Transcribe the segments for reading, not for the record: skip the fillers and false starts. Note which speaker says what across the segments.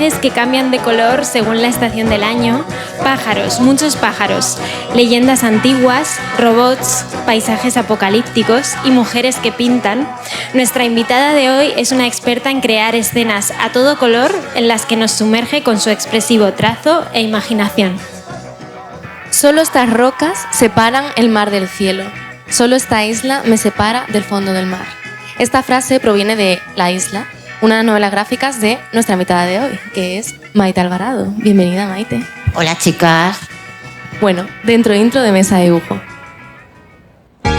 Speaker 1: animales que cambian de color según la estación del año, pájaros, muchos pájaros, leyendas antiguas, robots, paisajes apocalípticos y mujeres que pintan, nuestra invitada de hoy es una experta en crear escenas a todo color en las que nos sumerge con su expresivo trazo e imaginación.
Speaker 2: Solo estas rocas separan el mar del cielo. Solo esta isla me separa del fondo del mar. Esta frase proviene de La Isla, una de las novelas gráficas de nuestra invitada de hoy, que es Maite Alvarado. Bienvenida, Maite.
Speaker 3: Hola, chicas.
Speaker 2: Bueno, dentro de intro de Mesa de Dibujo.
Speaker 4: El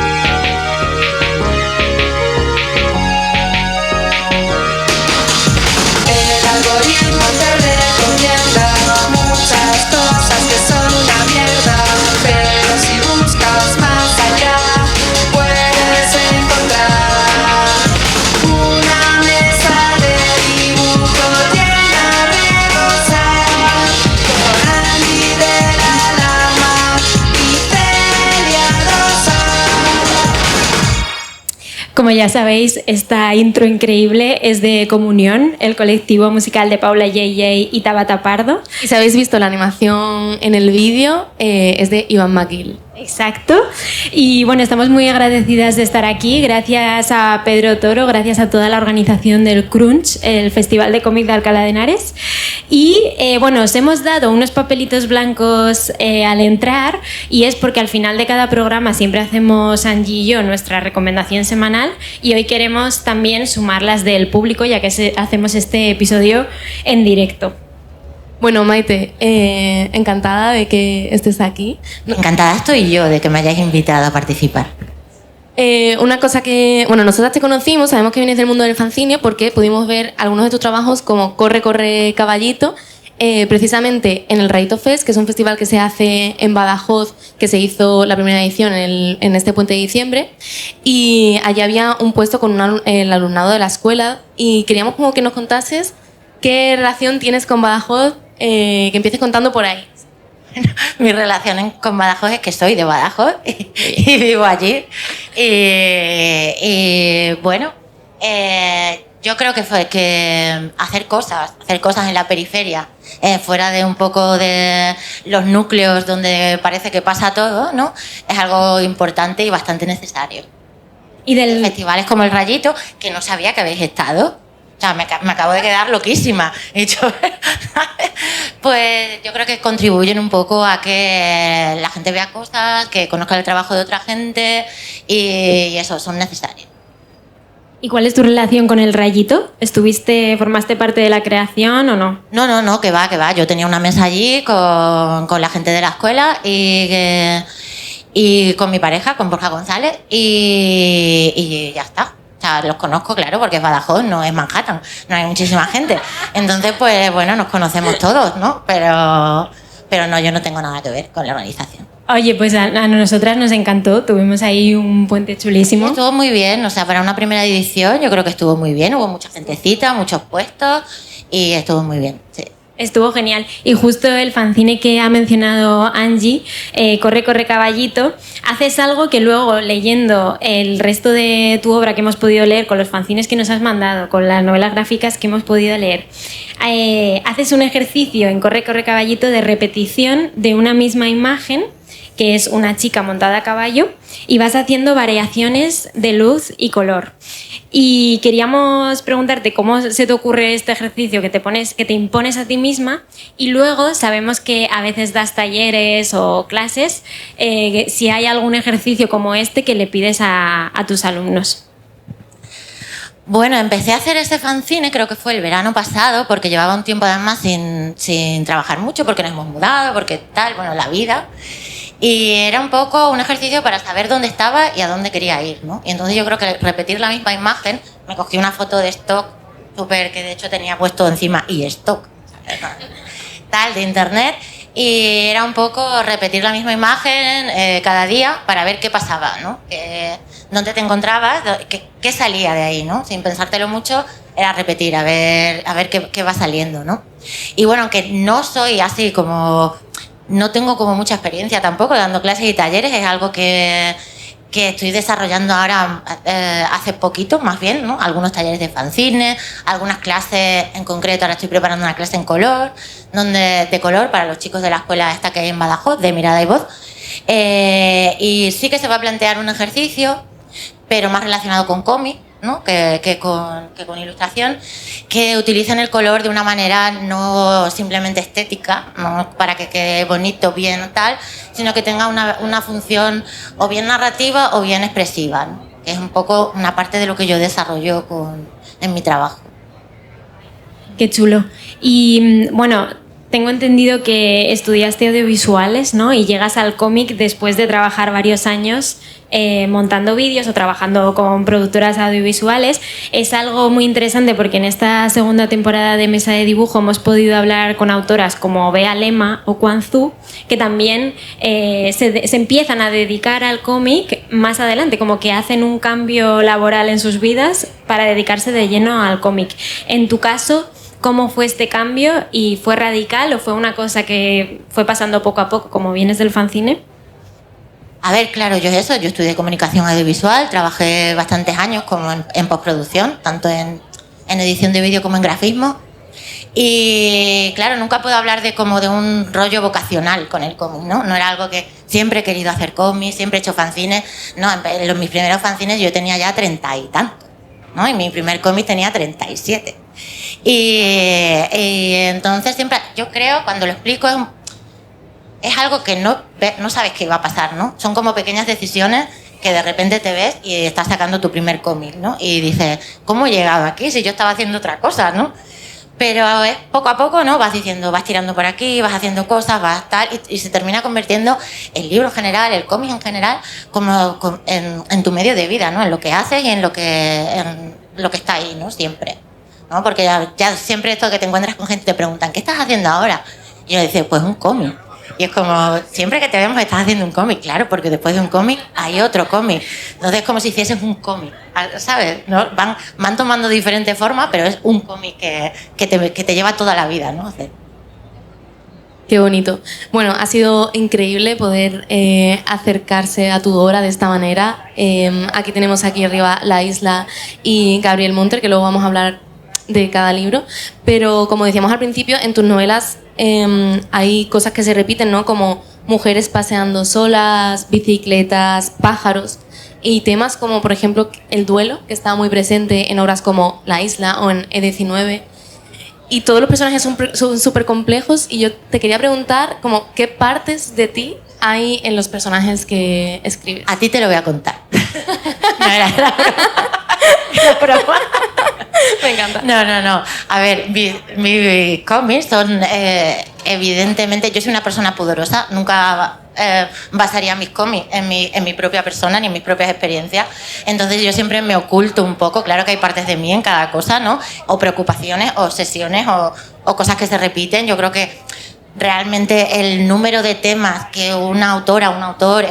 Speaker 4: algoritmo te recomienda muchas cosas que son una mierda, pero si buscas más allá puedes encontrar una mesa de dibujo llena de rosas, con Andy de la Lama y Celia Rosa.
Speaker 1: Como ya sabéis, esta intro increíble es de Comunión, el colectivo musical de Paula JJ y Tabata Pardo.
Speaker 2: Y si habéis visto la animación en el vídeo, es de Iván McGill.
Speaker 1: Exacto. Y bueno, estamos muy agradecidas de estar aquí. Gracias a Pedro Toro, gracias a toda la organización del Crunch, el Festival de Cómic de Alcalá de Henares. Y bueno, os hemos dado unos papelitos blancos al entrar, y es porque al final de cada programa siempre hacemos Angie y yo nuestra recomendación semanal, y hoy queremos también sumar las del público, ya que hacemos este episodio en directo.
Speaker 2: Bueno, Maite, encantada de que estés aquí.
Speaker 3: Encantada estoy yo de que me hayáis invitado a participar.
Speaker 2: Una cosa que... Bueno, nosotras te conocimos, sabemos que vienes del mundo del fanzine porque pudimos ver algunos de tus trabajos como Corre, corre, caballito, precisamente en el Rayito Fest, que es un festival que se hace en Badajoz, que se hizo la primera edición en este puente de diciembre, y allí había un puesto con el alumnado de la escuela, y queríamos como que nos contases qué relación tienes con Badajoz, que empieces contando por ahí.
Speaker 3: Mi relación con Badajoz es que soy de Badajoz y vivo allí. Y bueno, yo creo que fue que hacer cosas en la periferia, fuera de un poco de los núcleos donde parece que pasa todo, ¿no? Es algo importante y bastante necesario.
Speaker 1: Y del
Speaker 3: Festivales como el Rayito, que no sabía que habéis estado. O sea, me acabo de quedar loquísima. He dicho, pues yo creo que contribuyen un poco a que la gente vea cosas, que conozca el trabajo de otra gente, y eso, son necesarios.
Speaker 1: ¿Y cuál es tu relación con el Rayito? ¿Formaste parte de la creación o no?
Speaker 3: No, que va. Yo tenía una mesa allí con la gente de la escuela y con mi pareja, con Borja González, y ya está. O sea, los conozco, claro, porque es Badajoz, no es Manhattan, no hay muchísima gente. Entonces, pues bueno, nos conocemos todos, ¿no? Pero no, yo no tengo nada que ver con la organización.
Speaker 1: Oye, pues a nosotras nos encantó, tuvimos ahí un puente chulísimo.
Speaker 3: Estuvo muy bien, o sea, para una primera edición yo creo que estuvo muy bien, hubo mucha gentecita, muchos puestos y estuvo muy bien, sí.
Speaker 1: Estuvo genial. Y justo el fanzine que ha mencionado Angie, Corre, corre, caballito, haces algo que luego, leyendo el resto de tu obra que hemos podido leer, con los fanzines que nos has mandado, con las novelas gráficas que hemos podido leer, haces un ejercicio en Corre, corre, caballito de repetición de una misma imagen, que es una chica montada a caballo, y vas haciendo variaciones de luz y color. Y queríamos preguntarte cómo se te ocurre este ejercicio que te impones a ti misma, y luego sabemos que a veces das talleres o clases, si hay algún ejercicio como este que le pides a tus alumnos.
Speaker 3: Bueno, empecé a hacer este fanzine, creo que fue el verano pasado, porque llevaba un tiempo además sin trabajar mucho, porque nos hemos mudado, porque tal, bueno, la vida. Y era un poco un ejercicio para saber dónde estaba y a dónde quería ir, ¿no? Y entonces yo creo que repetir la misma imagen, me cogí una foto de stock, súper, que de hecho tenía puesto encima y stock, tal, de internet, y era un poco repetir la misma imagen cada día para ver qué pasaba, ¿no? Dónde te encontrabas, qué salía de ahí, ¿no? Sin pensártelo mucho, era repetir, a ver qué va saliendo, ¿no? Y bueno, aunque no soy así como... No tengo como mucha experiencia tampoco dando clases y talleres, es algo que que estoy desarrollando ahora hace poquito, más bien, ¿no? Algunos talleres de fanzine, algunas clases en concreto. Ahora estoy preparando una clase en color, de color para los chicos de la escuela esta que hay en Badajoz, de Mirada y Voz. Y sí que se va a plantear un ejercicio, pero más relacionado con cómic, ¿no? que con ilustración, que utilicen el color de una manera no simplemente estética, no para que quede bonito, bien tal, sino que tenga una función o bien narrativa o bien expresiva, ¿no? Que es un poco una parte de lo que yo desarrollo en mi trabajo.
Speaker 1: Qué chulo. Y bueno, tengo entendido que estudiaste audiovisuales, ¿no? Y llegas al cómic después de trabajar varios años montando vídeos o trabajando con productoras audiovisuales. Es algo muy interesante porque en esta segunda temporada de Mesa de Dibujo hemos podido hablar con autoras como Bea Lema o Quan Zu, que también se empiezan a dedicar al cómic más adelante, como que hacen un cambio laboral en sus vidas para dedicarse de lleno al cómic. En tu caso, ¿cómo fue este cambio? ¿Y fue radical o fue una cosa que fue pasando poco a poco, como vienes del fanzine?
Speaker 3: A ver, claro, yo estudié comunicación audiovisual, trabajé bastantes años como en postproducción, tanto en edición de vídeo como en grafismo. Y claro, nunca puedo hablar de un rollo vocacional con el cómic, ¿no? No era algo que siempre he querido hacer cómics, siempre he hecho fanzines. No, en mis primeros fanzines yo tenía ya 30 y tantos, ¿no? Y mi primer cómic tenía 37. Y entonces siempre, yo creo, cuando lo explico, es algo que no sabes qué va a pasar, ¿no? Son como pequeñas decisiones que de repente te ves y estás sacando tu primer cómic, ¿no? Y dices, ¿cómo he llegado aquí si yo estaba haciendo otra cosa, ¿no? Pero poco a poco, ¿no? Vas diciendo, vas tirando por aquí, vas haciendo cosas, vas tal, y se termina convirtiendo el libro en general, el cómic en general, en tu medio de vida, ¿no? En lo que haces y en lo que está ahí, ¿no? Siempre, ¿no? Porque ya siempre esto que te encuentras con gente te preguntan, ¿qué estás haciendo ahora? Y yo digo, pues un cómic. Y es como, siempre que te vemos estás haciendo un cómic, claro, porque después de un cómic hay otro cómic. Entonces es como si hicieses un cómic, ¿sabes? ¿No? Van tomando diferentes formas, pero es un cómic que te lleva toda la vida, ¿no?
Speaker 2: Qué bonito. Bueno, ha sido increíble poder acercarse a tu obra de esta manera. Aquí tenemos aquí arriba La Isla y Gabriel Munter, que luego vamos a hablar de cada libro. Pero como decíamos al principio, en tus novelas hay cosas que se repiten, ¿no? Como mujeres paseando solas, bicicletas, pájaros y temas como, por ejemplo, el duelo, que está muy presente en obras como La Isla o en E19. Y todos los personajes son súper complejos y yo te quería preguntar como qué partes de ti hay en los personajes que escribes.
Speaker 3: A ti te lo voy a contar. No, era broma.
Speaker 2: Me encanta.
Speaker 3: No. A ver, mis cómics son, evidentemente, yo soy una persona pudorosa, nunca basaría mis cómics en mi propia persona ni en mis propias experiencias. Entonces yo siempre me oculto un poco. Claro que hay partes de mí en cada cosa, ¿no? O preocupaciones, o obsesiones, o cosas que se repiten. Yo creo que realmente el número de temas que una autora, un autor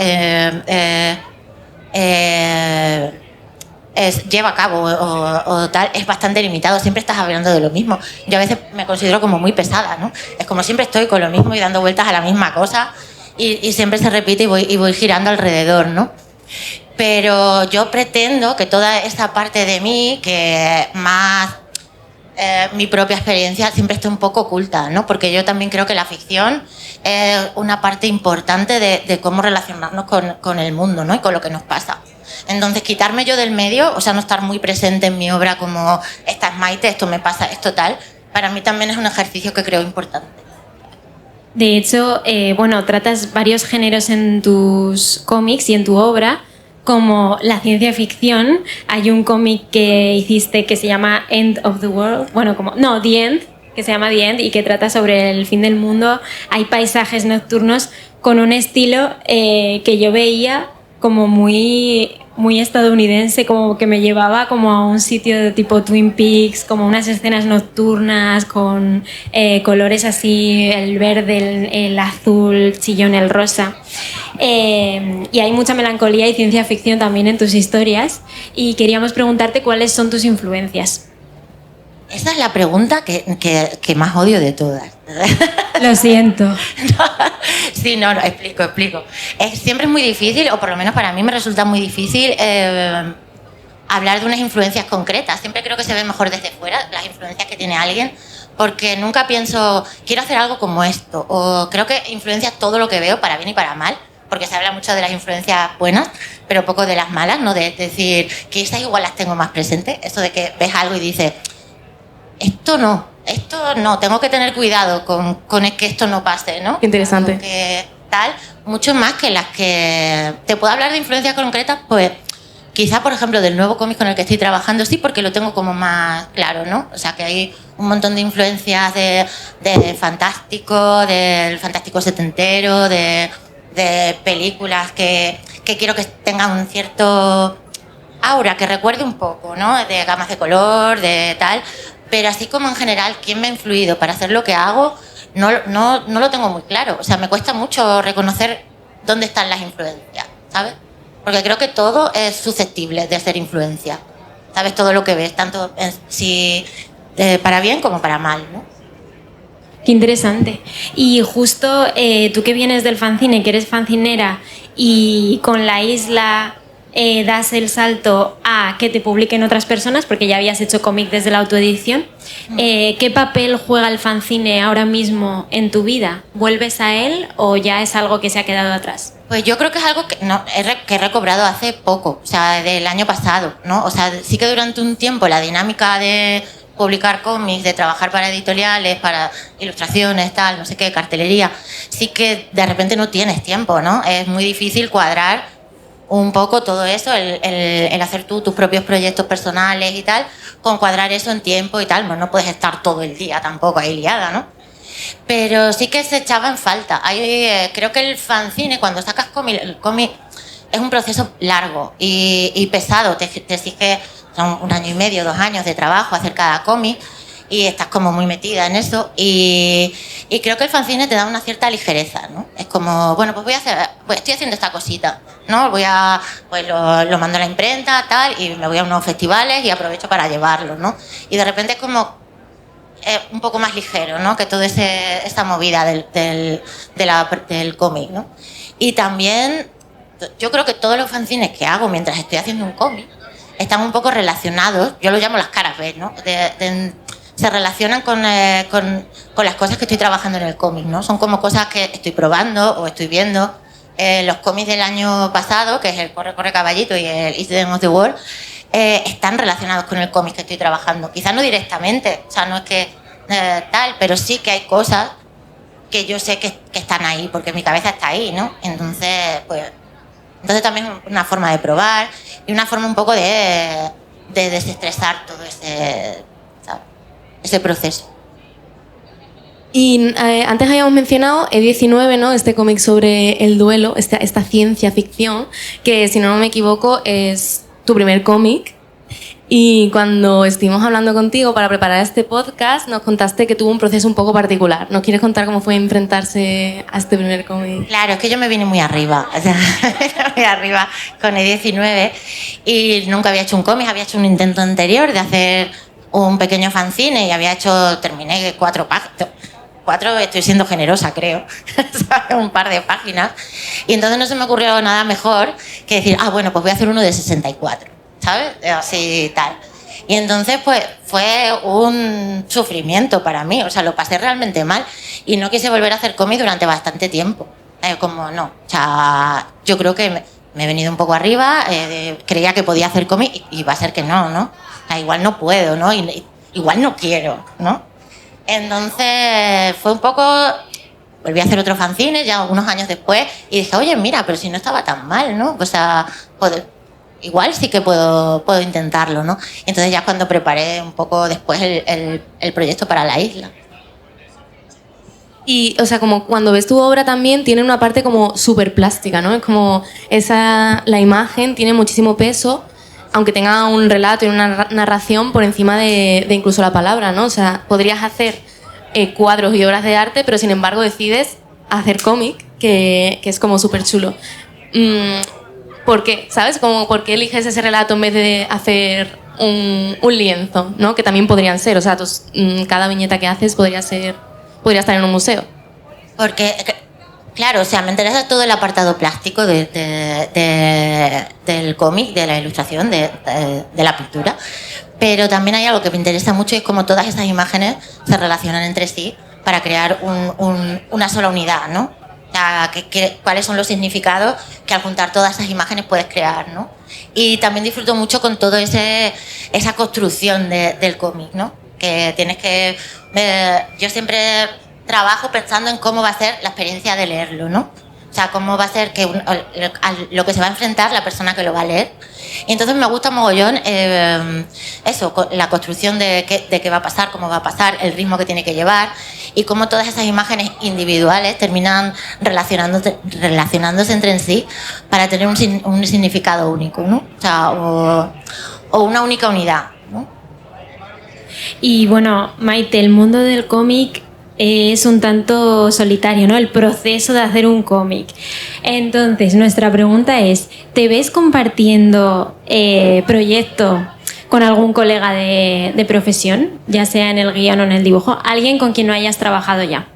Speaker 3: lleva a cabo o tal, es bastante limitado. Siempre estás hablando de lo mismo. Yo a veces me considero como muy pesada, ¿no? Es como siempre estoy con lo mismo y dando vueltas a la misma cosa y siempre se repite y voy girando alrededor, ¿no? Pero yo pretendo que toda esa parte de mí, que más mi propia experiencia, siempre esté un poco oculta, ¿no? Porque yo también creo que la ficción es una parte importante de cómo relacionarnos con el mundo, ¿no? Y con lo que nos pasa. Entonces, quitarme yo del medio, o sea, no estar muy presente en mi obra como esta es Maite, esto me pasa, esto tal, para mí también es un ejercicio que creo importante.
Speaker 1: De hecho, bueno, tratas varios géneros en tus cómics y en tu obra, como la ciencia ficción. Hay un cómic que hiciste que se llama End of the World, The End, que se llama The End y que trata sobre el fin del mundo. Hay paisajes nocturnos con un estilo que yo veía como muy estadounidense, como que me llevaba como a un sitio de tipo Twin Peaks, como unas escenas nocturnas con colores así, el verde, el azul, chillón, el rosa. Y hay mucha melancolía y ciencia ficción también en tus historias y queríamos preguntarte cuáles son tus influencias.
Speaker 3: Esa es la pregunta que más odio de todas.
Speaker 1: Lo siento.
Speaker 3: Sí, no, explico. Siempre es muy difícil, o por lo menos para mí me resulta muy difícil hablar de unas influencias concretas. Siempre creo que se ve mejor desde fuera las influencias que tiene alguien, porque nunca pienso, quiero hacer algo como esto, o creo que influencia todo lo que veo, para bien y para mal, porque se habla mucho de las influencias buenas, pero poco de las malas, ¿no? De decir que esas igual las tengo más presentes, eso de que ves algo y dices, esto no, tengo que tener cuidado con que esto no pase, ¿no?
Speaker 2: Interesante.
Speaker 3: Que tal, mucho más que las que... Te puedo hablar de influencias concretas, pues quizá, por ejemplo, del nuevo cómic con el que estoy trabajando, sí, porque lo tengo como más claro, ¿no? O sea, que hay un montón de influencias de Fantástico, del Fantástico setentero, de películas que quiero que tengan un cierto aura, que recuerde un poco, ¿no? De gamas de color, de tal... Pero así como en general, ¿quién me ha influido para hacer lo que hago? No lo tengo muy claro. O sea, me cuesta mucho reconocer dónde están las influencias, ¿sabes? Porque creo que todo es susceptible de ser influencia. ¿Sabes? Todo lo que ves, tanto para bien como para mal, ¿no?
Speaker 1: Qué interesante. Y justo tú que vienes del fanzine, que eres fanzinera, y con La Isla... das el salto a que te publiquen otras personas, porque ya habías hecho cómic desde la autoedición. ¿Qué papel juega el fanzine ahora mismo en tu vida? ¿Vuelves a él o ya es algo que se ha quedado atrás?
Speaker 3: Pues yo creo que es algo que he recobrado hace poco, o sea, del año pasado, ¿no? O sea, sí que durante un tiempo la dinámica de publicar cómics, de trabajar para editoriales, para ilustraciones, tal, no sé qué, cartelería, sí que de repente no tienes tiempo, ¿no? Es muy difícil cuadrar un poco todo eso, el hacer tú tus propios proyectos personales y tal, con cuadrar eso en tiempo y tal, pues no puedes estar todo el día tampoco ahí liada, ¿no? Pero sí que se echaba en falta. Creo que el fanzine, cuando sacas cómic, el cómic es un proceso largo y pesado, te exige, son 1 año y medio, 2 años de trabajo hacer cada cómic, y estás como muy metida en eso, y creo que el fanzine te da una cierta ligereza, ¿no? Es como, bueno, pues estoy haciendo esta cosita, ¿no? Pues lo mando a la imprenta, tal, y me voy a unos festivales y aprovecho para llevarlo, ¿no? Y de repente es como un poco más ligero, ¿no? Que toda esa movida del cómic, ¿no? Y también yo creo que todos los fanzines que hago mientras estoy haciendo un cómic están un poco relacionados, yo lo llamo las caras B, ¿no? Se relacionan con las cosas que estoy trabajando en el cómic, ¿no? Son como cosas que estoy probando o estoy viendo. Los cómics del año pasado, que es el Corre, Corre Caballito y el It's the End of the World, están relacionados con el cómic que estoy trabajando. Quizás no directamente, o sea, no es que tal, pero sí que hay cosas que yo sé que están ahí, porque mi cabeza está ahí, ¿no? Entonces también es una forma de probar y una forma un poco de desestresar todo ese proceso.
Speaker 2: Y antes habíamos mencionado E19, ¿no? Este cómic sobre el duelo, esta ciencia ficción, que si no me equivoco es tu primer cómic. Y cuando estuvimos hablando contigo para preparar este podcast, nos contaste que tuvo un proceso un poco particular. ¿Nos quieres contar cómo fue enfrentarse a este primer cómic?
Speaker 3: Claro, es que yo me vine muy arriba, o sea, muy arriba con E19, y nunca había hecho un cómic, había hecho un intento anterior de hacer un pequeño fanzine y terminé 4 páginas. 4, estoy siendo generosa, creo, un par de páginas, y entonces no se me ocurrió nada mejor que decir, bueno, pues voy a hacer uno de 64, ¿sabes? Así tal. Y entonces pues fue un sufrimiento para mí, o sea, lo pasé realmente mal y no quise volver a hacer cómic durante bastante tiempo. O sea, yo creo que me he venido un poco arriba, creía que podía hacer cómic y va a ser que no, ¿no? O sea, igual no puedo, ¿no? Igual no quiero, ¿no? Entonces fue un poco... Volví a hacer otro fanzine ya unos años después y dije, oye, mira, pero si no estaba tan mal, ¿no? O sea, igual sí que puedo intentarlo, ¿no? Y entonces ya cuando preparé un poco después el proyecto para La Isla.
Speaker 2: Y, o sea, como cuando ves tu obra también tiene una parte como súper plástica, ¿no? Es como la imagen tiene muchísimo peso, aunque tenga un relato y una narración por encima de incluso la palabra, ¿no? O sea, podrías hacer cuadros y obras de arte, pero sin embargo decides hacer cómic, que es como súper chulo. ¿Por qué? ¿Sabes? Como, ¿por qué eliges ese relato en vez de hacer un lienzo, ¿no? Que también podrían ser, o sea, cada viñeta que haces podría estar en un museo.
Speaker 3: Porque, claro, o sea, me interesa todo el apartado plástico del cómic, de la ilustración, de la pintura, pero también hay algo que me interesa mucho y es cómo todas esas imágenes se relacionan entre sí para crear una sola unidad, ¿no? O sea, cuáles son los significados que al juntar todas esas imágenes puedes crear, ¿no? Y también disfruto mucho con todo esa construcción del cómic, ¿no? Que tienes que... yo siempre trabajo pensando en cómo va a ser la experiencia de leerlo, ¿no? O sea, cómo va a ser lo que se va a enfrentar la persona que lo va a leer. Y entonces me gusta mogollón la construcción de qué va a pasar, cómo va a pasar, el ritmo que tiene que llevar y cómo todas esas imágenes individuales terminan relacionándose entre sí para tener un significado único, ¿no? O sea, o una única unidad, ¿no?
Speaker 1: Y bueno, Maite, el mundo del cómic es un tanto solitario, ¿no? El proceso de hacer un cómic. Entonces, nuestra pregunta es, ¿te ves compartiendo proyecto con algún colega de profesión, ya sea en el guión o en el dibujo? ¿Alguien con quien no hayas trabajado ya?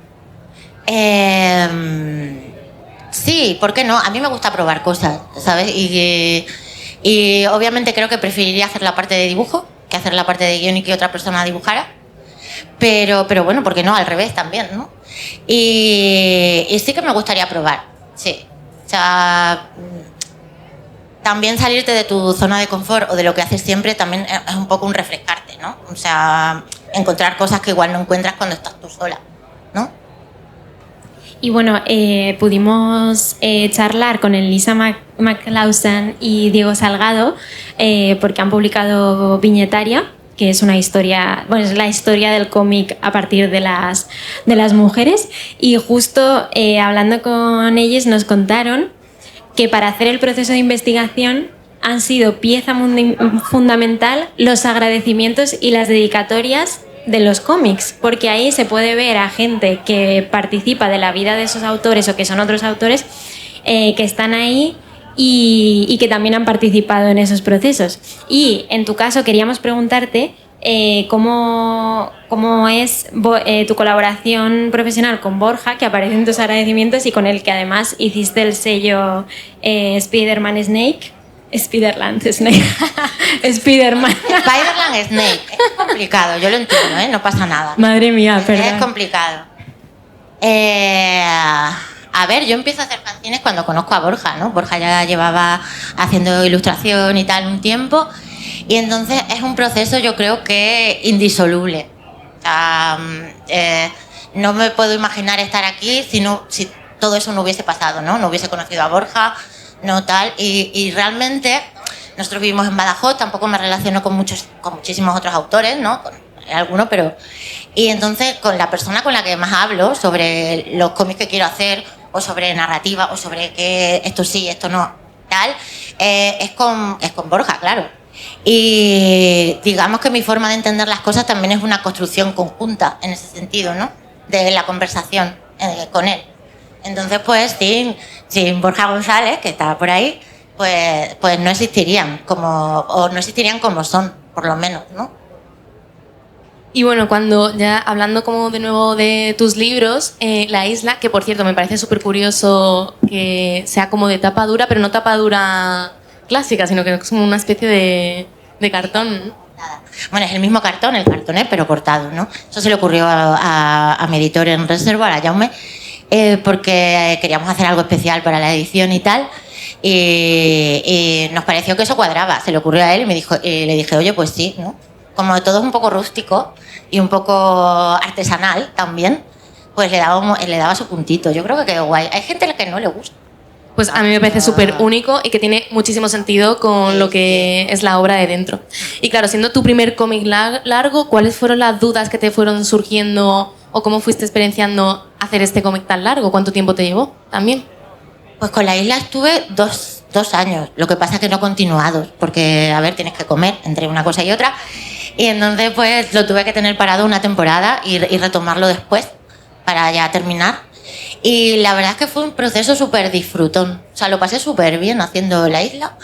Speaker 3: Sí, ¿por qué no? A mí me gusta probar cosas, ¿sabes? Y obviamente creo que preferiría hacer la parte de dibujo que hacer la parte de guión y que otra persona dibujara. Pero bueno, ¿por qué no? Al revés también, ¿no? Y sí que me gustaría probar, sí. O sea, también salirte de tu zona de confort o de lo que haces siempre también es un poco un refrescarte, ¿no? O sea, encontrar cosas que igual no encuentras cuando estás tú sola, ¿no?
Speaker 1: Y bueno, pudimos charlar con Elisa McLaughlin y Diego Salgado porque han publicado Viñetaria, que es una historia, bueno, es la historia del cómic a partir de las mujeres, y justo hablando con ellos nos contaron que para hacer el proceso de investigación han sido pieza fundamental los agradecimientos y las dedicatorias de los cómics, porque ahí se puede ver a gente que participa de la vida de esos autores o que son otros autores que están ahí y que también han participado en esos procesos. Y en tu caso queríamos preguntarte cómo es tu colaboración profesional con Borja, que aparece en tus agradecimientos y con el que además hiciste el sello Spider-Man Snake. Spider-Man Snake. Spider-Man.
Speaker 3: Spider-Man Snake. Es complicado, yo lo entiendo, ¿eh? No pasa nada.
Speaker 1: Madre mía, perdón.
Speaker 3: Es complicado. A ver, yo empiezo a hacer fanzines cuando conozco a Borja, ¿no? Borja ya llevaba haciendo ilustración y tal un tiempo, y entonces es un proceso, yo creo que indisoluble. O sea, no me puedo imaginar estar aquí si todo eso no hubiese pasado, ¿no? No hubiese conocido a Borja, no tal, y realmente nosotros vivimos en Badajoz, tampoco me relaciono con muchísimos otros autores, ¿no? Con algunos, pero... Y entonces con la persona con la que más hablo sobre los cómics que quiero hacer, o sobre narrativa, o sobre que esto sí, esto no, tal, es con Borja, claro. Y digamos que mi forma de entender las cosas también es una construcción conjunta en ese sentido, ¿no? De la conversación con él. Entonces, pues, sin Borja González, que estaba por ahí, pues no existirían como son, por lo menos, ¿no?
Speaker 2: Y bueno, cuando ya hablando como de nuevo de tus libros, La Isla, que por cierto me parece súper curioso que sea como de tapa dura, pero no tapa dura clásica, sino que es como una especie de cartón.
Speaker 3: Bueno, es el mismo cartón, el cartoné, pero cortado, ¿no? Eso se le ocurrió a mi editor en Reservoir, a Jaume, porque queríamos hacer algo especial para la edición y tal, y nos pareció que eso cuadraba. Se le ocurrió a él y le dije, oye, pues sí, ¿no? Como todo es un poco rústico y un poco artesanal también, pues le daba su puntito. Yo creo que quedó guay. Hay gente a la que no le gusta.
Speaker 2: Pues a mí me parece súper único y que tiene muchísimo sentido con lo que es la obra de dentro. Y claro, siendo tu primer cómic largo, ¿cuáles fueron las dudas que te fueron surgiendo o cómo fuiste experienciando hacer este cómic tan largo? ¿Cuánto tiempo te llevó también?
Speaker 3: Pues con La Isla estuve dos años. Lo que pasa es que no continuados, porque, a ver, tienes que comer entre una cosa y otra. Y entonces pues lo tuve que tener parado una temporada y retomarlo después para ya terminar. Y la verdad es que fue un proceso súper disfrutón. O sea, lo pasé súper bien haciendo La Isla.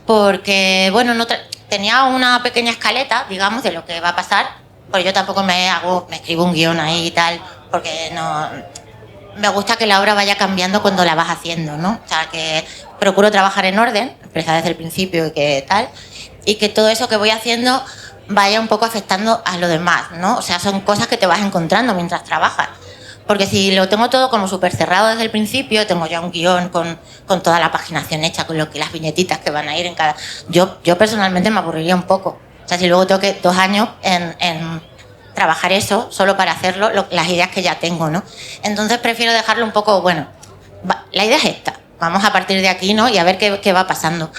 Speaker 3: porque, bueno, tenía una pequeña escaleta, digamos, de lo que va a pasar, porque yo tampoco me escribo un guión ahí y tal, porque no... Me gusta que la obra vaya cambiando cuando la vas haciendo, ¿no? O sea, que procuro trabajar en orden, empezar desde el principio y que tal, y que todo eso que voy haciendo vaya un poco afectando a lo demás, ¿no? O sea, son cosas que te vas encontrando mientras trabajas. Porque si lo tengo todo como súper cerrado desde el principio, tengo ya un guión con toda la paginación hecha, con las viñetitas que van a ir en cada... Yo personalmente me aburriría un poco. O sea, si luego tengo que 2 años en trabajar eso solo para hacerlo, las ideas que ya tengo, ¿no? Entonces prefiero dejarlo un poco, bueno, la idea es esta, vamos a partir de aquí, ¿no? Y a ver qué va pasando.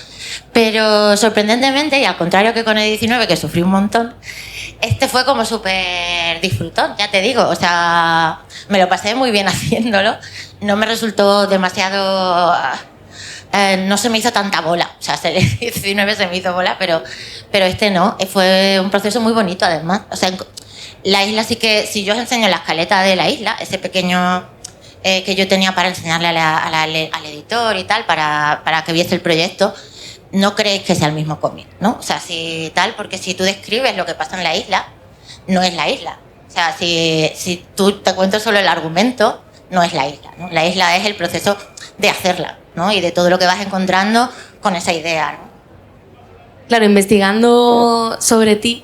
Speaker 3: Pero sorprendentemente, y al contrario que con el 19, que sufrí un montón, este fue como súper disfrutón, ya te digo, o sea, me lo pasé muy bien haciéndolo, no me resultó demasiado... no se me hizo tanta bola, o sea, el 19 se me hizo bola, pero este no, fue un proceso muy bonito además, o sea, la isla sí que, si yo os enseño la escaleta de la isla, ese pequeño que yo tenía para enseñarle al editor y tal, para que viese el proyecto, no creéis que sea el mismo cómic, ¿no? O sea, si tal, porque si tú describes lo que pasa en la isla, no es la isla. O sea, si tú te cuentas solo el argumento, no es la isla, ¿no? La isla es el proceso de hacerla, ¿no? Y de todo lo que vas encontrando con esa idea, ¿no?
Speaker 2: Claro, investigando sobre ti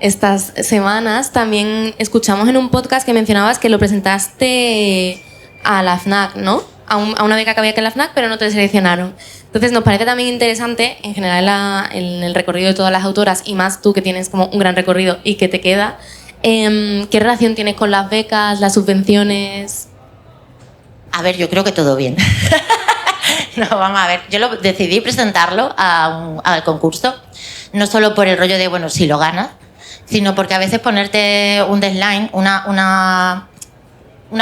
Speaker 2: estas semanas, también escuchamos en un podcast que mencionabas que lo presentaste a la FNAC, ¿no? A una beca que había que en la FNAC, pero no te seleccionaron. Entonces nos parece también interesante, en general, en el recorrido de todas las autoras, y más tú que tienes como un gran recorrido y que te queda, ¿qué relación tienes con las becas, las subvenciones?
Speaker 3: A ver, yo creo que todo bien. No, vamos a ver. Yo decidí presentarlo al concurso, no solo por el rollo de, bueno, si lo ganas, sino porque a veces ponerte un deadline, una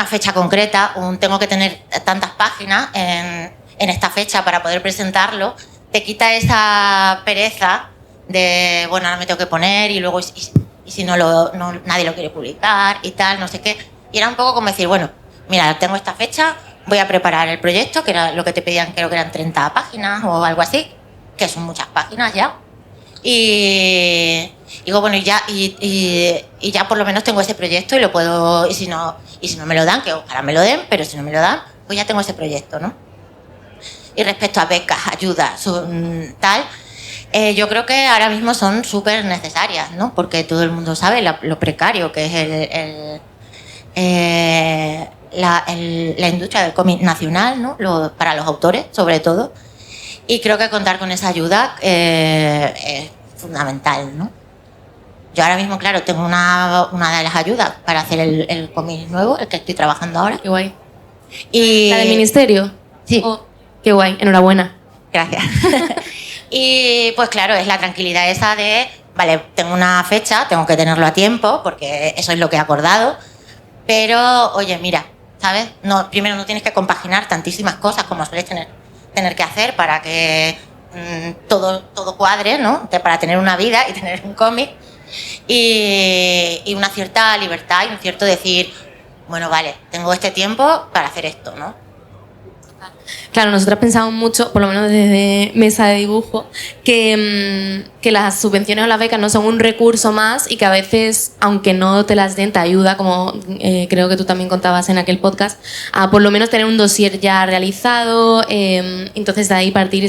Speaker 3: fecha concreta, tengo que tener tantas páginas en esta fecha para poder presentarlo, te quita esa pereza de, bueno, ahora me tengo que poner y luego y si no, nadie lo quiere publicar y tal, no sé qué. Y era un poco como decir, bueno, mira, tengo esta fecha, voy a preparar el proyecto, que era lo que te pedían, creo que eran 30 páginas o algo así, que son muchas páginas ya. Y digo, bueno, y ya por lo menos tengo ese proyecto y lo puedo, y si no me lo dan, que ojalá me lo den, pero si no me lo dan, pues ya tengo ese proyecto, ¿no? Y respecto a becas, ayudas, tal, yo creo que ahora mismo son súper necesarias, ¿no? Porque todo el mundo sabe lo precario que es la industria del cómic nacional, ¿no? Para los autores, sobre todo. Y creo que contar con esa ayuda es fundamental, ¿no? Yo ahora mismo, claro, tengo una de las ayudas para hacer el cómic nuevo, el que estoy trabajando ahora.
Speaker 2: Qué guay.
Speaker 3: Y...
Speaker 2: ¿La del ministerio?
Speaker 3: Sí.
Speaker 2: Oh, qué guay, enhorabuena.
Speaker 3: Gracias. Y pues claro, es la tranquilidad esa de, vale, tengo una fecha, tengo que tenerlo a tiempo, porque eso es lo que he acordado, pero, oye, mira, ¿sabes? Primero no tienes que compaginar tantísimas cosas como sueles tener que hacer para que todo cuadre, ¿no? Para tener una vida y tener un cómic. Y una cierta libertad y un cierto decir, bueno, vale, tengo este tiempo para hacer esto, ¿no?
Speaker 2: Claro, nosotras pensamos mucho, por lo menos desde Mesa de Dibujo, que las subvenciones o las becas no son un recurso más y que a veces, aunque no te las den, te ayuda, como creo que tú también contabas en aquel podcast, a por lo menos tener un dossier ya realizado, entonces de ahí partir y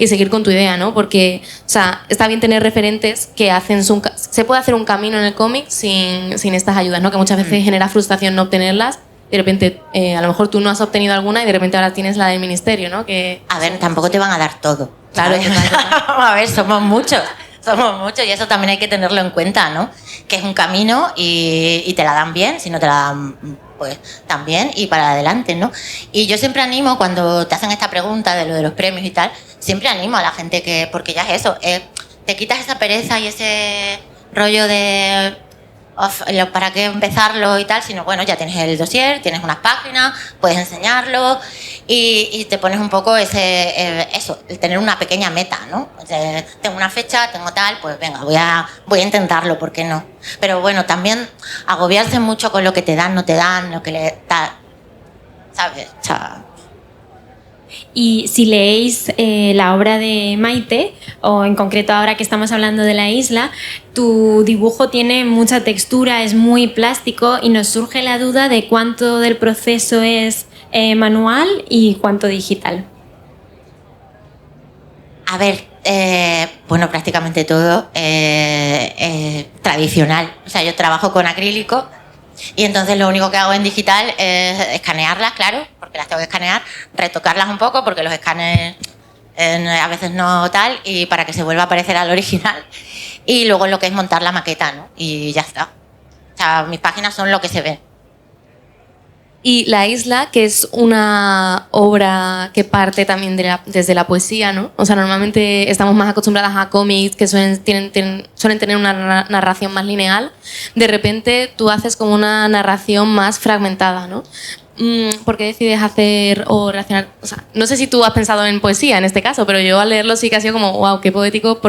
Speaker 2: seguir con tu idea, ¿no? Porque, o sea, está bien tener referentes que hacen se puede hacer un camino en el cómic sin estas ayudas, ¿no? Que muchas veces genera frustración no obtenerlas. De repente, a lo mejor tú no has obtenido alguna y de repente ahora tienes la del ministerio, ¿no?
Speaker 3: A ver, tampoco te van a dar todo.
Speaker 2: Claro,
Speaker 3: Vamos a ver, somos muchos y eso también hay que tenerlo en cuenta, ¿no? Que es un camino y te la dan bien, si no te la dan, pues también, y para adelante, ¿no? Y yo siempre animo, cuando te hacen esta pregunta de lo de los premios y tal, siempre animo a la gente porque ya es eso, te quitas esa pereza y ese rollo de... para qué empezarlo y tal, sino bueno, ya tienes el dossier, tienes unas páginas, puedes enseñarlo y te pones un poco eso, el tener una pequeña meta, ¿no? O sea, tengo una fecha, tengo tal, pues venga, voy a intentarlo, ¿por qué no? Pero bueno, también agobiarse mucho con lo que te dan, no te dan, lo que le da, ¿sabes? O sea,
Speaker 1: Y si leéis la obra de Maite, o en concreto ahora que estamos hablando de la isla, tu dibujo tiene mucha textura, es muy plástico y nos surge la duda de cuánto del proceso es manual y cuánto digital.
Speaker 3: A ver, bueno, prácticamente todo tradicional. O sea, yo trabajo con acrílico y entonces lo único que hago en digital es escanearlas, claro, porque las tengo que escanear, retocarlas un poco porque los escáneres a veces no tal, y para que se vuelva a parecer al original. Y luego lo que es montar la maqueta, ¿no? Y ya está. O sea, mis páginas son lo que se ven.
Speaker 2: Y La isla, que es una obra que parte también desde la poesía, ¿no? O sea, normalmente estamos más acostumbradas a cómics que suelen tener una narración más lineal. De repente tú haces como una narración más fragmentada, ¿no? ¿Por qué decides hacer o relacionar? O sea, no sé si tú has pensado en poesía en este caso, pero yo al leerlo sí que ha sido como, wow, qué poético.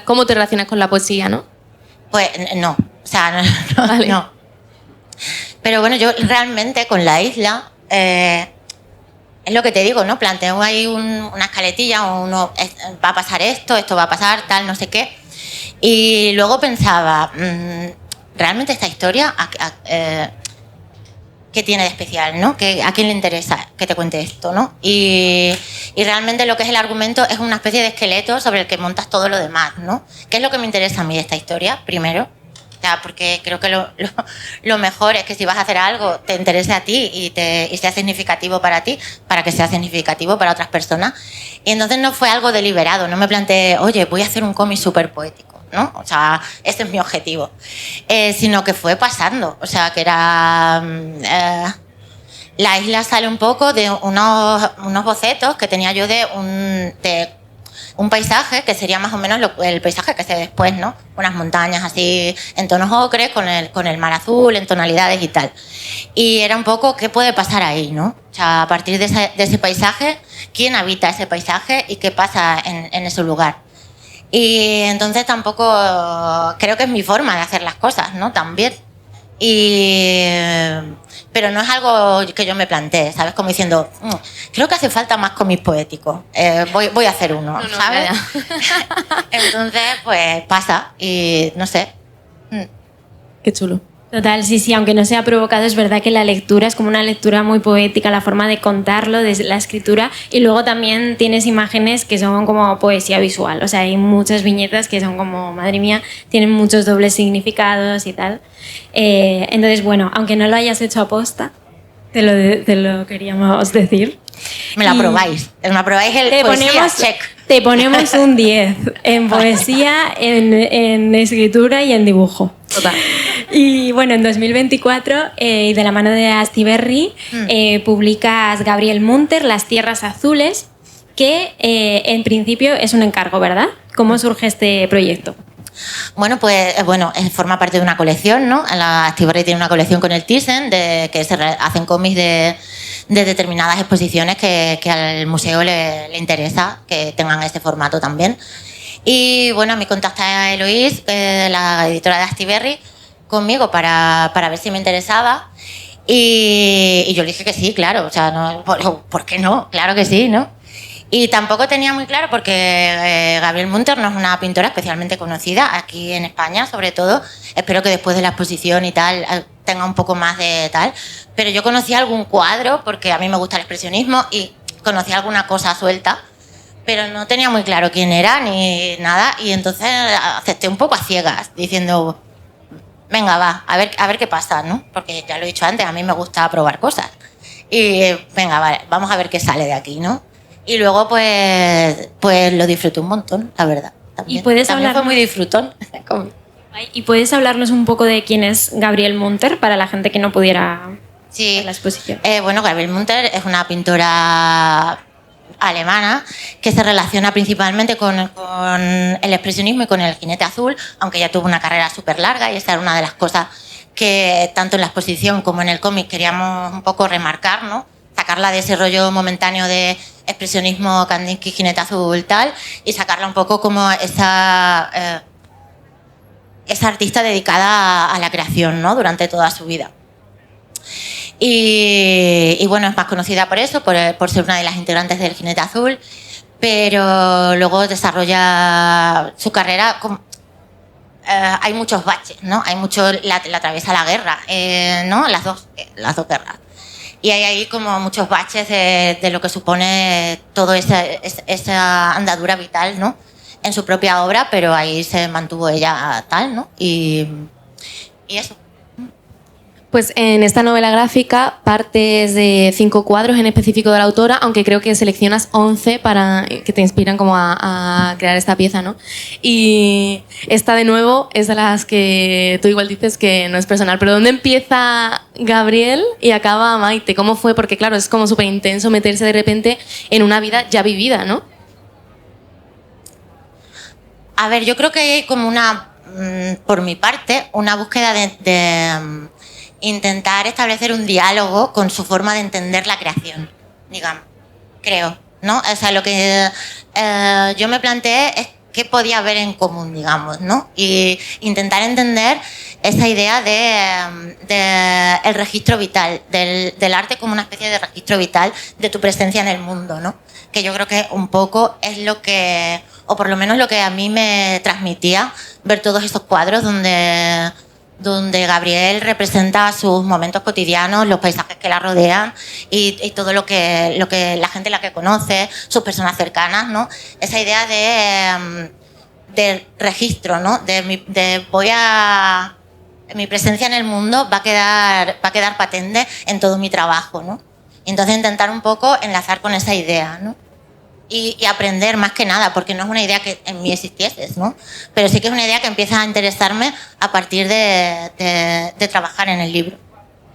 Speaker 2: ¿Cómo te relacionas con la poesía, no?
Speaker 3: Pues no, o sea, no.
Speaker 2: Vale.
Speaker 3: No. Pero bueno, yo realmente con la isla, es lo que te digo, ¿no? Planteo ahí una escaletilla, va a pasar esto va a pasar, tal, no sé qué. Y luego pensaba, ¿realmente esta historia qué tiene de especial, ¿no? ¿A quién le interesa que te cuente esto, ¿no? Y realmente lo que es el argumento es una especie de esqueleto sobre el que montas todo lo demás, ¿no? ¿Qué es lo que me interesa a mí de esta historia, primero? O sea, porque creo que lo mejor es que si vas a hacer algo te interese a ti y sea significativo para ti, para que sea significativo para otras personas. Y entonces no fue algo deliberado, no me planteé, oye, voy a hacer un cómic súper poético, ¿no? O sea, ese es mi objetivo. Sino que fue pasando, o sea, que era... la isla sale un poco de unos bocetos que tenía yo de un paisaje que sería más o menos el paisaje que se ve después, ¿no? Unas montañas así en tonos ocres, con el mar azul, en tonalidades y tal. Y era un poco qué puede pasar ahí, ¿no? O sea, a partir de ese paisaje, quién habita ese paisaje y qué pasa en ese lugar. Y entonces tampoco creo que es mi forma de hacer las cosas, ¿no? También. Pero no es algo que yo me plantee, ¿sabes? Como diciendo, creo que hace falta más cómics poéticos, voy a hacer uno,
Speaker 2: No,
Speaker 3: ¿sabes? Entonces, pues pasa y no sé.
Speaker 2: Qué chulo.
Speaker 1: Total, sí, aunque no sea provocado, es verdad que la lectura es como una lectura muy poética, la forma de contarlo, de la escritura, y luego también tienes imágenes que son como poesía visual, o sea, hay muchas viñetas que son como, madre mía, tienen muchos dobles significados y tal. Entonces, bueno, aunque no lo hayas hecho aposta, te lo queríamos decir.
Speaker 3: Me lo aprobáis el poesía, check.
Speaker 1: Te ponemos un 10 en poesía, en escritura y en dibujo.
Speaker 2: Total.
Speaker 1: Y bueno, en 2024, y de la mano de Astiberri, publicas Gabriel Munter, Las Tierras Azules, que en principio es un encargo, ¿verdad? ¿Cómo surge este proyecto?
Speaker 3: Bueno, pues forma parte de una colección, ¿no? La Astiberri tiene una colección con el Thyssen que se hacen cómics de determinadas exposiciones que al museo le interesa que tengan este formato también. Y bueno, me contacta Eloís, la editora de Astiberri, conmigo para ver si me interesaba. Y yo le dije que sí, claro. O sea, no, ¿por qué no? Claro que sí, ¿no? Y tampoco tenía muy claro porque Gabriel Munter no es una pintora especialmente conocida aquí en España, sobre todo. Espero que después de la exposición y tal tenga un poco más de tal. Pero yo conocía algún cuadro porque a mí me gusta el expresionismo y conocía alguna cosa suelta, pero no tenía muy claro quién era ni nada. Y entonces acepté un poco a ciegas, diciendo, venga, va, a ver qué pasa, ¿no? Porque ya lo he dicho antes, a mí me gusta probar cosas. Y venga, vale, vamos a ver qué sale de aquí, ¿no? Y luego, pues lo disfruté un montón, la verdad. También.
Speaker 1: ¿Y puedes
Speaker 3: también
Speaker 1: hablar?
Speaker 3: fue muy disfrutón.
Speaker 1: ¿Y puedes hablarnos un poco de quién es Gabriel Munter para la gente que no pudiera
Speaker 3: Sí.
Speaker 1: ver la exposición?
Speaker 3: Bueno, Gabriel Munter es una pintora alemana que se relaciona principalmente con el expresionismo y con el jinete azul, aunque ella tuvo una carrera súper larga y esa era una de las cosas que tanto en la exposición como en el cómic queríamos un poco remarcar, ¿no? Sacarla de ese rollo momentáneo de expresionismo, Kandinsky, jinete azul, tal, y sacarla un poco como esa artista dedicada a la creación, ¿no? Durante toda su vida. Y bueno, es más conocida por eso, por ser una de las integrantes del Jinete Azul, pero luego desarrolla su carrera hay muchos baches, ¿no? Hay mucho, la atraviesa la guerra, ¿no? Las dos guerras. Y hay ahí como muchos baches de lo que supone toda esa andadura vital, ¿no? En su propia obra, pero ahí se mantuvo ella tal, ¿no? Y eso.
Speaker 2: Pues en esta novela gráfica partes de 5 cuadros en específico de la autora, aunque creo que seleccionas 11 para que te inspiran como a crear esta pieza, ¿no? Y esta de nuevo es de las que tú igual dices que no es personal, pero ¿dónde empieza Gabriel y acaba Maite? ¿Cómo fue? Porque claro, es como súper intenso meterse de repente en una vida ya vivida, ¿no?
Speaker 3: A ver, yo creo que hay como por mi parte, una búsqueda de intentar establecer un diálogo con su forma de entender la creación, digamos, creo, ¿no? O sea, lo que yo me planteé es qué podía haber en común, digamos, ¿no? Y intentar entender esa idea de el registro vital, del arte como una especie de registro vital de tu presencia en el mundo, ¿no? Que yo creo que un poco es lo que, o por lo menos lo que a mí me transmitía ver todos esos cuadros donde Gabriel representa sus momentos cotidianos, los paisajes que la rodean y todo lo que la gente la que conoce, sus personas cercanas, ¿no? Esa idea de registro, ¿no? Mi presencia en el mundo va a quedar patente en todo mi trabajo, ¿no? Y entonces intentar un poco enlazar con esa idea, ¿no? Y aprender más que nada, porque no es una idea que en mí existiese, ¿no? Pero sí que es una idea que empieza a interesarme a partir de trabajar en el libro.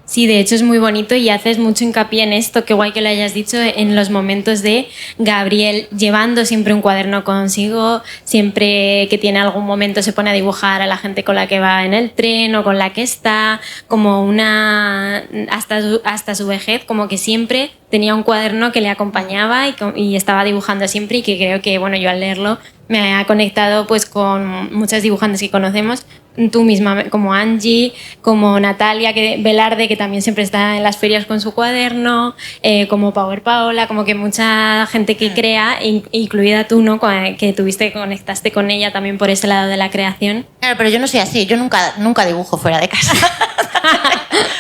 Speaker 1: Sí, de hecho es muy bonito y haces mucho hincapié en esto, qué guay que lo hayas dicho, en los momentos de Gabriel llevando siempre un cuaderno consigo, siempre que tiene algún momento se pone a dibujar a la gente con la que va en el tren o con la que está, como hasta su vejez, como que siempre tenía un cuaderno que le acompañaba y estaba dibujando siempre, y que creo que, bueno, yo al leerlo me ha conectado pues con muchas dibujantes que conocemos, tú misma, como Angie, como Natalia Velarde, que también siempre está en las ferias con su cuaderno, como Power Paola, como que mucha gente que crea, incluida tú, ¿no? Que conectaste con ella también por ese lado de la creación.
Speaker 3: Claro, pero yo no soy así, yo nunca dibujo fuera de casa.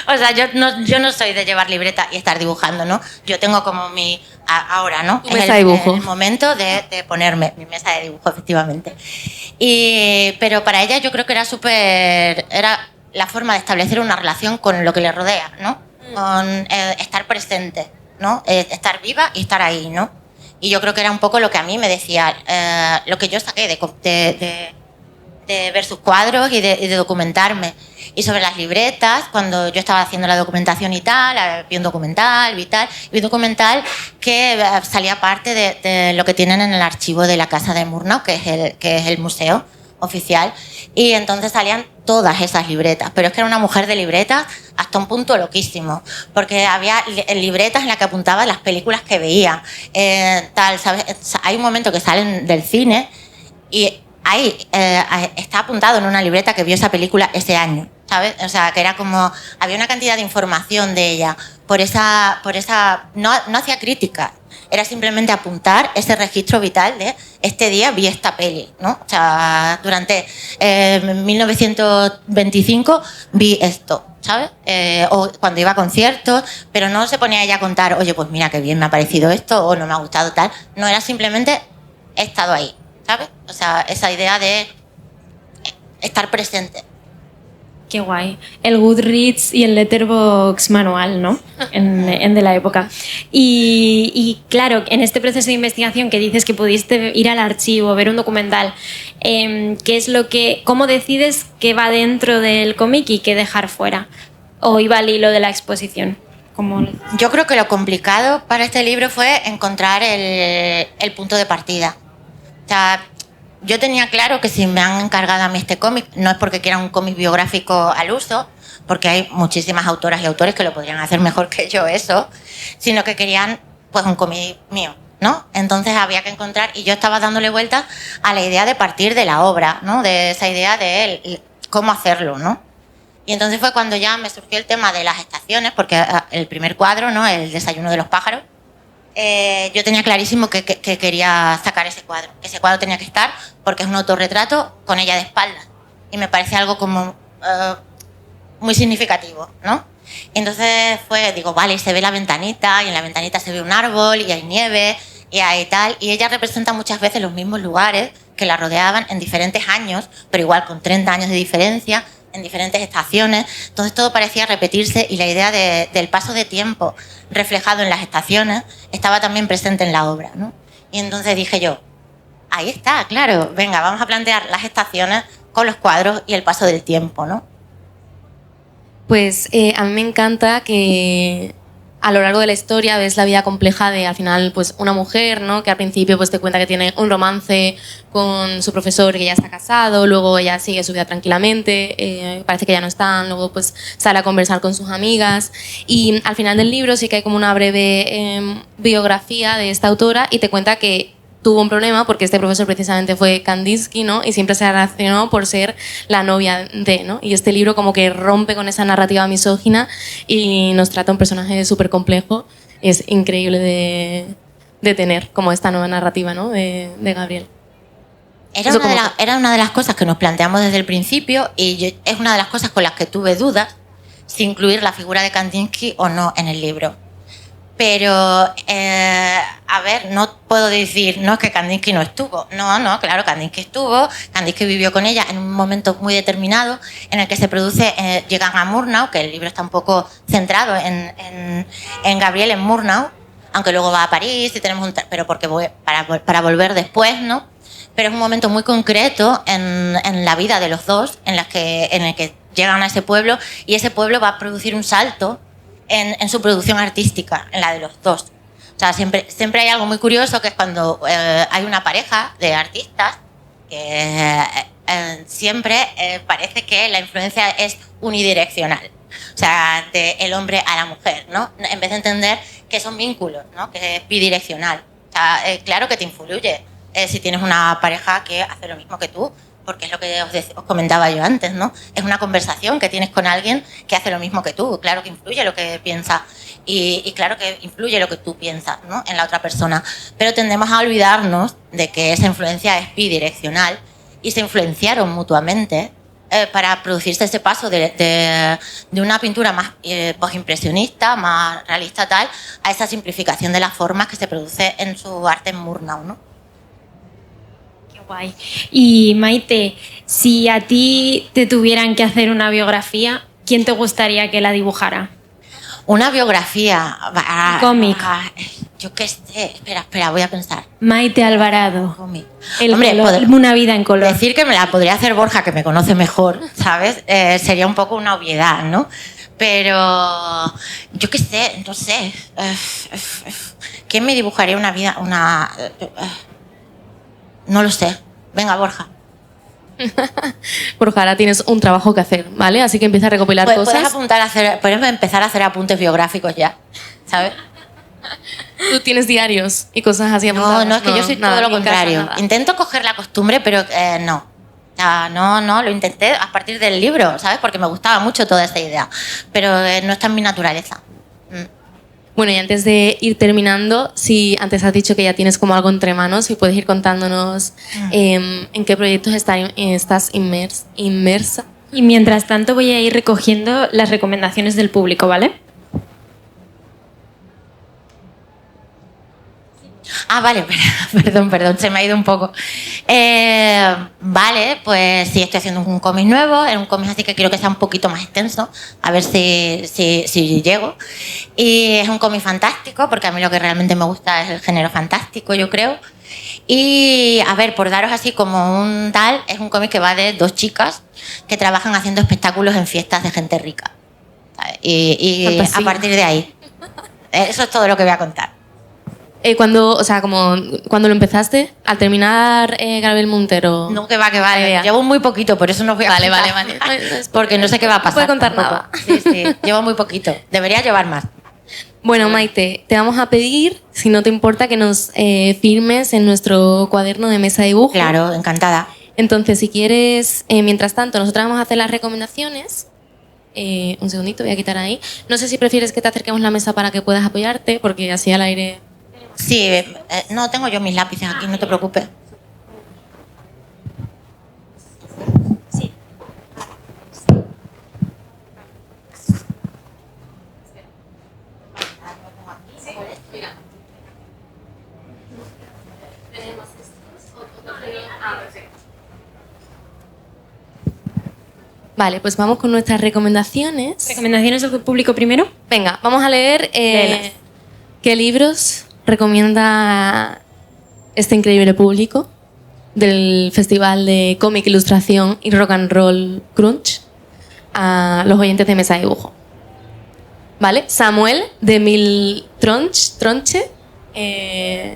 Speaker 3: O sea, yo no soy de llevar libreta y estar dibujando, ¿no? Yo tengo como ahora, ¿no?
Speaker 2: Tu mesa de dibujo.
Speaker 3: El momento de ponerme mi mesa de dibujo, efectivamente. Pero para ella yo creo que era la forma de establecer una relación con lo que le rodea, ¿no? Con estar presente, ¿no? Estar viva y estar ahí, ¿no? Y yo creo que era un poco lo que a mí me decía, lo que yo saqué de ver sus cuadros y de documentarme. Y sobre las libretas, cuando yo estaba haciendo la documentación y tal, vi un documental, que salía parte de lo que tienen en el archivo de la Casa de Murnau, que es el museo oficial, y entonces salían todas esas libretas, pero es que era una mujer de libretas hasta un punto loquísimo, porque había libretas en las que apuntaba las películas que veía, ¿sabes? Hay un momento que salen del cine y ahí está apuntado en una libreta que vio esa película ese año, ¿sabes? O sea, que era como, había una cantidad de información de ella, no hacía crítica, era simplemente apuntar ese registro vital de este día vi esta peli, ¿no? O sea, durante 1925 vi esto, ¿sabes? O cuando iba a conciertos, pero no se ponía ella a contar, oye, pues mira qué bien me ha parecido esto o no me ha gustado tal, no, era simplemente he estado ahí, ¿sabes? O sea, esa idea de estar presente.
Speaker 1: Qué guay. El Goodreads y el Letterboxd manual, ¿no? En de la época. Y claro, en este proceso de investigación que dices que pudiste ir al archivo, ver un documental, ¿cómo decides qué va dentro del cómic y qué dejar fuera? ¿O iba al hilo de la exposición?
Speaker 3: Yo creo que lo complicado para este libro fue encontrar el punto de partida. O sea, yo tenía claro que si me han encargado a mí este cómic, no es porque quiera un cómic biográfico al uso, porque hay muchísimas autoras y autores que lo podrían hacer mejor que yo eso, sino que querían pues un cómic mío, ¿no? Entonces había que encontrar, y yo estaba dándole vueltas a la idea de partir de la obra, ¿no? De esa idea de cómo hacerlo, ¿no? Y entonces fue cuando ya me surgió el tema de las estaciones, porque el primer cuadro, ¿no? El desayuno de los pájaros, yo tenía clarísimo que quería sacar ese cuadro. Ese cuadro tenía que estar porque es un autorretrato con ella de espaldas. Y me parece algo como muy significativo, ¿no? Entonces digo, vale, y se ve la ventanita, y en la ventanita se ve un árbol, y hay nieve, y hay tal. Y ella representa muchas veces los mismos lugares que la rodeaban en diferentes años, pero igual con 30 años de diferencia, en diferentes estaciones. Entonces todo parecía repetirse y la idea del paso de tiempo reflejado en las estaciones estaba también presente en la obra, ¿no? Y entonces dije yo, ahí está, claro, venga, vamos a plantear las estaciones con los cuadros y el paso del tiempo, ¿no?
Speaker 2: Pues a mí me encanta que a lo largo de la historia ves la vida compleja de, al final, pues una mujer, ¿no? Que al principio pues te cuenta que tiene un romance con su profesor, que ya está casado, luego ella sigue su vida tranquilamente, parece que ya no están, luego pues sale a conversar con sus amigas y al final del libro sí que hay como una breve biografía de esta autora y te cuenta que tuvo un problema porque este profesor precisamente fue Kandinsky, ¿no? Y siempre se relacionó por ser la novia de, ¿no? Y este libro como que rompe con esa narrativa misógina y nos trata un personaje súper complejo. Es increíble de tener como esta nueva narrativa, ¿no? de Gabriel.
Speaker 3: Era una de las cosas que nos planteamos desde el principio y es una de las cosas con las que tuve dudas si incluir la figura de Kandinsky o no en el libro. Pero, a ver, no puedo decir, no, es que Kandinsky no estuvo. No, claro, Kandinsky estuvo, Kandinsky vivió con ella en un momento muy determinado en el que se produce, llegan a Murnau, que el libro está un poco centrado en Gabriel, en Murnau, aunque luego va a París y tenemos pero porque para volver después, ¿no? Pero es un momento muy concreto en la vida de los dos, en el que llegan a ese pueblo y ese pueblo va a producir un salto en su producción artística, en la de los dos. O sea, siempre hay algo muy curioso que es cuando hay una pareja de artistas que siempre parece que la influencia es unidireccional. O sea, del hombre a la mujer, ¿no? En vez de entender que son vínculos, ¿no? Que es bidireccional. O sea, claro que te influye si tienes una pareja que hace lo mismo que tú, porque es lo que os comentaba yo antes, ¿no? Es una conversación que tienes con alguien que hace lo mismo que tú. Claro que influye lo que piensa y claro que influye lo que tú piensas, ¿no? En la otra persona. Pero tendemos a olvidarnos de que esa influencia es bidireccional y se influenciaron mutuamente para producirse ese paso de una pintura más postimpresionista, más realista tal, a esa simplificación de las formas que se produce en su arte en Murnau, ¿no?
Speaker 1: Guay. Y Maite, si a ti te tuvieran que hacer una biografía, ¿quién te gustaría que la dibujara?
Speaker 3: Una biografía.
Speaker 1: Un cómic.
Speaker 3: Yo qué sé. Espera, voy a pensar.
Speaker 1: Maite Alvarado.
Speaker 3: Cómic.
Speaker 1: Hombre, una vida en color.
Speaker 3: Decir que me la podría hacer Borja, que me conoce mejor, ¿sabes? Sería un poco una obviedad, ¿no? Pero yo qué sé, no sé. ¿Quién me dibujaría una vida? No lo sé. Venga, Borja.
Speaker 2: Borja, ahora tienes un trabajo que hacer, ¿vale? Así que empieza a recopilar cosas.
Speaker 3: Puedes empezar a hacer apuntes biográficos ya, ¿sabes?
Speaker 2: Tú tienes diarios y cosas así apuntadas.
Speaker 3: No, es que yo soy todo lo contrario. Intento coger la costumbre, pero no. No, lo intenté a partir del libro, ¿sabes? Porque me gustaba mucho toda esa idea. Pero no está en mi naturaleza.
Speaker 2: Bueno, y antes de ir terminando, si antes has dicho que ya tienes como algo entre manos, si puedes ir contándonos en qué proyectos estás inmersa.
Speaker 1: Y mientras tanto voy a ir recogiendo las recomendaciones del público, ¿vale?
Speaker 3: Vale, perdón, se me ha ido un poco. Vale, pues sí, estoy haciendo un cómic nuevo, es un cómic así que quiero que sea un poquito más extenso, a ver si llego. Y es un cómic fantástico, porque a mí lo que realmente me gusta es el género fantástico, yo creo. Y, a ver, por daros así como un tal, es un cómic que va de dos chicas que trabajan haciendo espectáculos en fiestas de gente rica. Y a partir de ahí, eso es todo lo que voy a contar.
Speaker 2: Cuando lo empezaste, al terminar Gabriel Montero.
Speaker 3: No, que va. Llevo muy poquito, por eso no os voy a contar.
Speaker 2: Vale.
Speaker 3: Porque no sé qué va a pasar.
Speaker 2: No puedo contar nada.
Speaker 3: Sí, llevo muy poquito. Debería llevar más.
Speaker 2: Bueno, Maite, te vamos a pedir, si no te importa, que nos firmes en nuestro cuaderno de mesa de dibujo.
Speaker 3: Claro, encantada.
Speaker 2: Entonces, si quieres, mientras tanto, nosotros vamos a hacer las recomendaciones Un segundito, voy a quitar ahí. No sé si prefieres que te acerquemos la mesa para que puedas apoyarte, porque así al aire...
Speaker 3: Sí, no, tengo yo mis lápices aquí, no te preocupes.
Speaker 2: Vale, pues vamos con nuestras recomendaciones.
Speaker 1: ¿Recomendaciones del público primero?
Speaker 2: Venga, vamos a leer
Speaker 1: Léelas.
Speaker 2: qué libros recomienda este increíble público del Festival de Cómic, Ilustración y Rock and Roll Crunch a los oyentes de Mesa de Dibujo. ¿Vale? Samuel, de Emil Tronche, que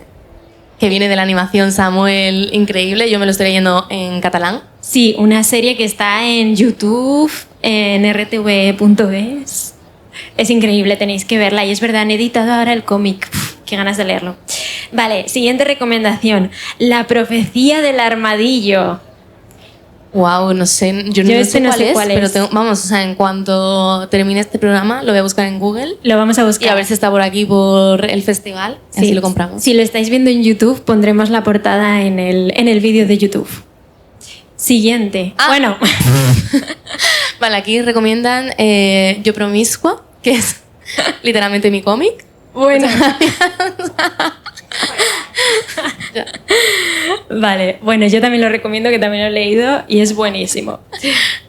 Speaker 2: viene de la animación Samuel, increíble. Yo me lo estoy leyendo en catalán.
Speaker 1: Sí, una serie que está en YouTube, en rtv.es. Es increíble, tenéis que verla. Y es verdad, han editado ahora el cómic. Uf, qué ganas de leerlo. Vale, siguiente recomendación. La profecía del armadillo.
Speaker 2: Wow, no sé, yo no sé cuál es, pero vamos, o sea, en cuanto termine este programa lo voy a buscar en Google.
Speaker 1: Lo vamos a buscar.
Speaker 2: Y a ver si está por aquí, por el festival,
Speaker 1: sí,
Speaker 2: así lo compramos.
Speaker 1: Si lo estáis viendo en YouTube, pondremos la portada en el vídeo de YouTube. Siguiente. Bueno.
Speaker 2: Vale, aquí recomiendan Yo Promiscua, que es literalmente mi cómic.
Speaker 1: Bueno. Vale, bueno, yo también lo recomiendo, que también lo he leído y es buenísimo.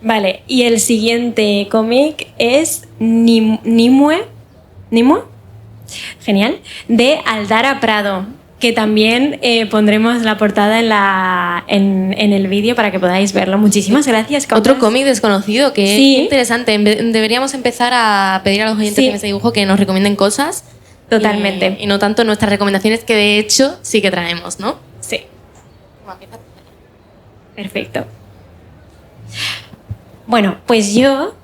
Speaker 1: Vale, y el siguiente cómic es Nimue, genial, de Aldara Prado, que también pondremos la portada en el vídeo para que podáis verlo. Muchísimas gracias, Campas.
Speaker 2: Otro cómic desconocido que
Speaker 1: sí.
Speaker 2: Es interesante. Deberíamos empezar a pedir a los oyentes
Speaker 1: sí.
Speaker 2: de Mesa de Dibujo que nos recomienden cosas.
Speaker 1: Totalmente.
Speaker 2: Y no tanto nuestras recomendaciones, que de hecho sí que traemos, ¿no?
Speaker 1: Sí. Perfecto. Bueno, pues yo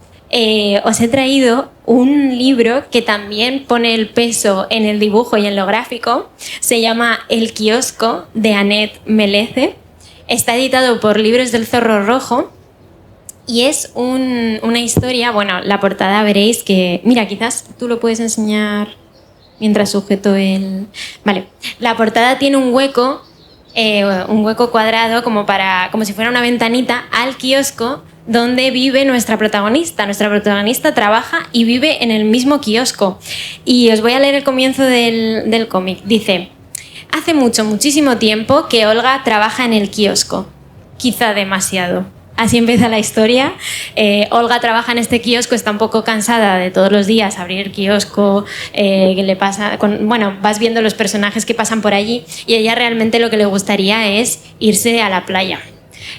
Speaker 1: os he traído un libro que también pone el peso en el dibujo y en lo gráfico. Se llama El kiosco, de Annette Melece. Está editado por Libros del Zorro Rojo y es una historia, bueno, la portada veréis que... Mira, quizás tú lo puedes enseñar mientras sujeto el... Vale, la portada tiene un hueco cuadrado como si fuera una ventanita al kiosco donde vive nuestra protagonista. Nuestra protagonista trabaja y vive en el mismo kiosco. Y os voy a leer el comienzo del cómic. Dice: hace muchísimo tiempo que Olga trabaja en el kiosco. Quizá demasiado. Así empieza la historia. Olga trabaja en este kiosco, está un poco cansada de todos los días abrir el kiosco, que le pasa, vas viendo los personajes que pasan por allí y ella realmente lo que le gustaría es irse a la playa.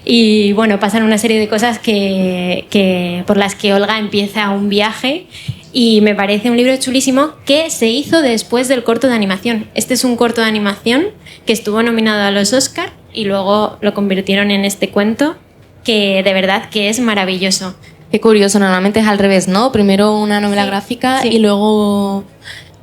Speaker 1: Y bueno, pasan una serie de cosas por las que Olga empieza un viaje y me parece un libro chulísimo que se hizo después del corto de animación. Este es un corto de animación que estuvo nominado a los Oscar y luego lo convirtieron en este cuento, que de verdad que es maravilloso.
Speaker 2: Qué curioso, normalmente es al revés, ¿no? Primero una novela gráfica y luego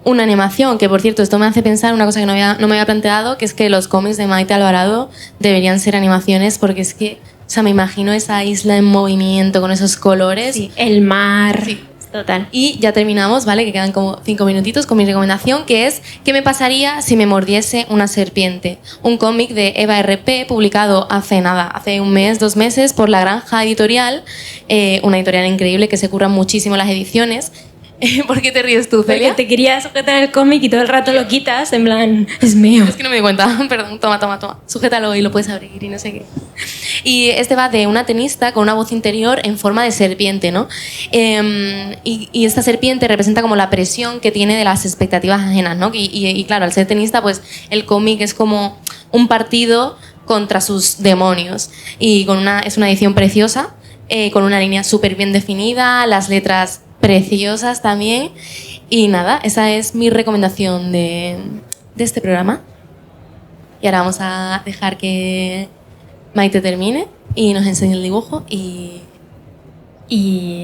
Speaker 2: una animación, que por cierto, esto me hace pensar una cosa que no me había planteado, que es que los cómics de Maite Alvarado deberían ser animaciones, porque es que, o sea, me imagino esa isla en movimiento con esos colores.
Speaker 1: Sí, el mar. Sí. Total.
Speaker 2: Y ya terminamos, ¿vale? Que quedan como 5 minutitos con mi recomendación, que es ¿qué me pasaría si me mordiese una serpiente? Un cómic de Eva R.P. publicado hace 1 mes, 2 meses por La Granja Editorial, una editorial increíble que se curran muchísimo las ediciones. ¿Por qué te ríes tú, Celia?
Speaker 1: Porque te quería sujetar el cómic y todo el rato lo quitas, en plan, es mío.
Speaker 2: Es que no me di cuenta, perdón, toma, sujétalo y lo puedes abrir y no sé qué. Y este va de una tenista con una voz interior en forma de serpiente, ¿no? Y esta serpiente representa como la presión que tiene de las expectativas ajenas, ¿no? Y claro, al ser tenista, pues el cómic es como un partido contra sus demonios. Y es una edición preciosa, con una línea súper bien definida, las letras preciosas también. Y nada, esa es mi recomendación de este programa. Y ahora vamos a dejar que Maite termine y nos enseñe el dibujo y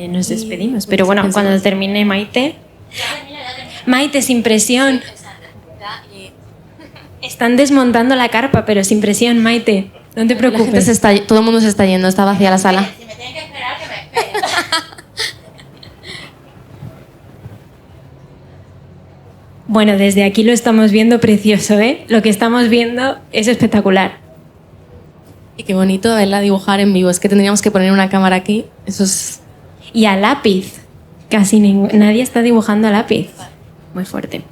Speaker 1: nos despedimos. Pero bueno, cuando termine Maite... Maite, sin presión. Están desmontando la carpa, pero sin presión, Maite. No te preocupes.
Speaker 2: Todo el mundo se está yendo, está vacía la sala.
Speaker 3: Si me tienen que esperar, que me esperen.
Speaker 1: Bueno, desde aquí lo estamos viendo precioso, ¿eh? Lo que estamos viendo es espectacular.
Speaker 2: Y qué bonito verla dibujar en vivo. Es que tendríamos que poner una cámara aquí. Eso es...
Speaker 1: Y a lápiz. Casi nadie está dibujando a lápiz. Muy fuerte.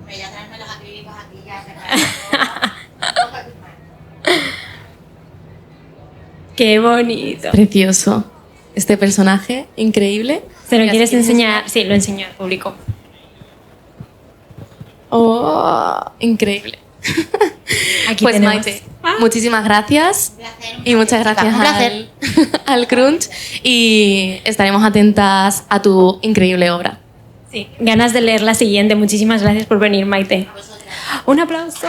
Speaker 3: Voy a traerme los acrílicos aquí ya.
Speaker 1: Qué bonito.
Speaker 2: Precioso. Este personaje, increíble.
Speaker 1: ¿Se lo
Speaker 2: Mira,
Speaker 1: quieres
Speaker 2: si quieres
Speaker 1: enseñar? Sí, lo enseño al público.
Speaker 2: Oh, increíble.
Speaker 1: Aquí
Speaker 2: Pues
Speaker 1: tenemos.
Speaker 2: Maite, muchísimas gracias. Y muchas gracias
Speaker 3: Un placer.
Speaker 2: al Crunch. Y estaremos atentas a tu increíble obra.
Speaker 1: Sí, ganas de leer la siguiente. Muchísimas gracias por venir, Maite. Un aplauso.